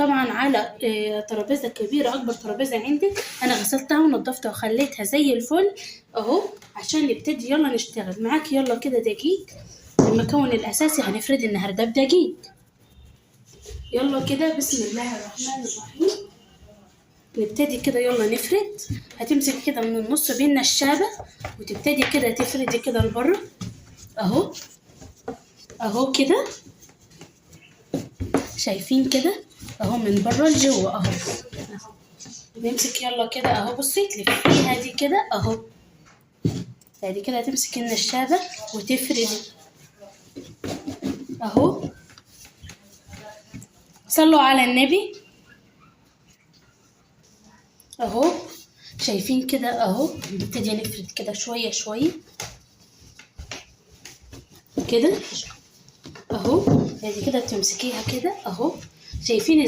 طبعا على ترابيزه كبيره، اكبر ترابيزه عندك. انا غسلتها ونضفتها وخليتها زي الفل اهو، عشان نبتدي يلا نشتغل معاك. يلا كده دقيق، المكون الاساسي هنفرد النهارده بدقيق. يلا كده بسم الله الرحمن الرحيم، نبتدي كده يلا نفرد. هتمسك كده من النص بين الشابة وتبتدي كده تفردي كده لبره اهو، اهو كده شايفين كده اهو، من بره لجوه اهو. نمسك يلا كده اهو، بصي تلفيها دي كده اهو، بعد كده هتمسكي النشابة وتفردي اهو. صلوا على النبي اهو، شايفين كده اهو. نبتدي نفرد كده شوية شوية كده اهو، بعد كده بتمسكيها كده اهو، شايفين